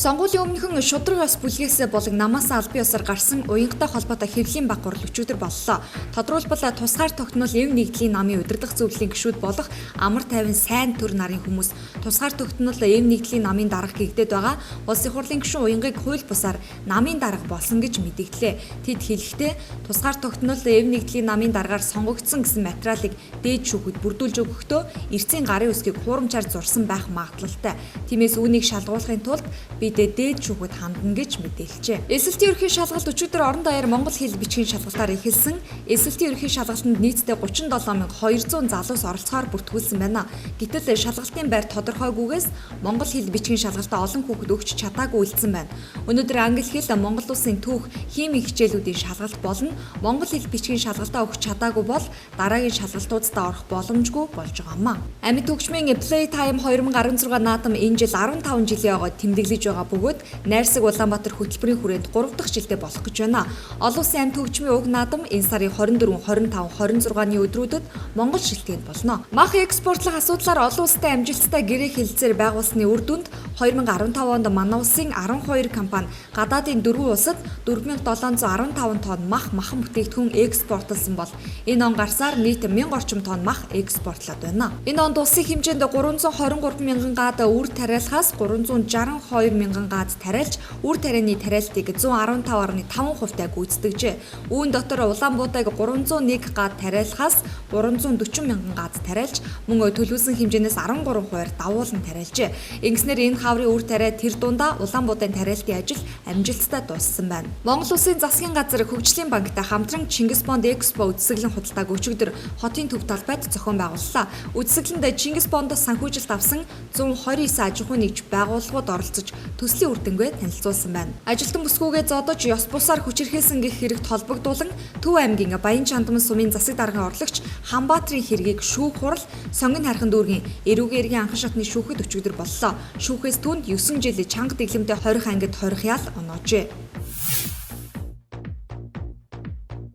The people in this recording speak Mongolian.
Сонгуулийн өмнөхөн шудраг ёс бүлгээс болон намаас албан ёсоор гарсан уянгатай холбоотой хэвлэлийн баг гурал өчигдөр боллоо. Тодорхойлбол тусгаар тогтнол эв нэгдлийн намын удирдах зөвлөлийн гишүүд болох амар тайван сайн төр нарын хүмүүс тусгаар тогтнол эв нэгдлийн намын дарга гэгдээд байгаа. Улсын хурлын гишүүн уянгыг хууль бусаар намын дарга болсон гэж мэдээллээ. Тэд хэлэхдээ тусгаар тогтнол эв нэгдлийн намын даргаар сонгогдсон гэсэн материалыг дээд шүүхэд бүрдүүлж өгөхдөө эрцийн гарын үсгийг хуурамчаар зурсан байх магадлалтай. Тиймээс үүнийг шалгуулахын тулд бид дээд шүүхэд хандна гэж мэдээлжээ. Эсэлтийн ерөнхий шалгалт өчигдөр орон даяар монгол хэл бичгийн шалгалтаар эхэлсэн. Эсэлтийн ерөнхий шалгалтанд нийтдээ 37200 залуус оролцохоор бүртгүүлсэн байна. Гэтэл шалгалтын байр тодорхойгүйгээс монгол хэл бичгийн шалгалтаа олон хүүхэд өгч чадаагүй үлдсэн байна. Өнөөдөр англи хэл Монгол улсын түүх химийн хичээлүүдийн шалгалт болон монгол хэл бичгийн шалгалтаа өгч чадаагүй бол дараагийн шалгалтуудад орох боломжгүй болж байгаамаа. Амьд төгчмийн Playtime 2016 наадам энэ жил 15 жилийн огоо тэмдэглэж байгаа бөгөөд Найрсаг Улаанбаатар хөтөлбөрийн хүрээнд 3 дахь жилдээ болох гэж байна. Олон улсын амьд төгчмийн уг наадам энэ сарын 24, 25, 26-ны өдрүүдэд Монгол шилтгэнд болно. Мах экспортлох асуудлаар олон улстай амжилттай гэрээ хэлэлцээр байгуулсны үр дүнд 2015 онд манай улсын 12 компани гадаадын 4 улсад 4715 тонн махан бүтээгдэхүүн экспортлсон бол энэ он гарсаар нийт 1000 орчим тонн мах экспортлоод байна. Энэ онд улсын хэмжээнд 323 мянган гаад үр тариалахаас 362 мянган гаад тариалж үр тарианы тариалтыг 115.5%-тай гүйцэтгэжээ. Үүн дотор Улаанбуудайг 301 гаад тариалахаас 340 мянган гаад тариалж мөн төлөвлөсөн хэмжээнээс 13%-аар давуулан тариалжээ. Ингэснээр энэ хаврын үр тариа тэр дундаа Улаанбуудын тариалтын ажил амжилттай дууссан байна. Монгол Улсын засгийн газар Хөгжлийн банктай хамтран Чингис Бонд Экспо үзэсгэлэн худалдааг өчигдөр хотын төв талбайд зохион байгууллаа. Үзэсгэлэнд Чингис Бондоос санхүүжилт авсан 129 аж ахуй нэгж байгууллагууд оролцож төслийн үр дүнгээ танилцуулсан байна. Ажилтан бүсгүйгээ зодож ёс бусаар хүчирхээсэн гэх хэрэгт холбогдуулан Төв аймгийн Баян Чандман сумын засаг даргын орлогч Ханбаатрын хэргийг шүүх хурал Сонгон хайрхан дүүргийн эрүүгийн эргийн анхан шатны шүүхэд өчигдөр боллоо. Шүүхээс түнд 9 жил чанга дэглэмтэй хорих ангид хорих ял оноожээ.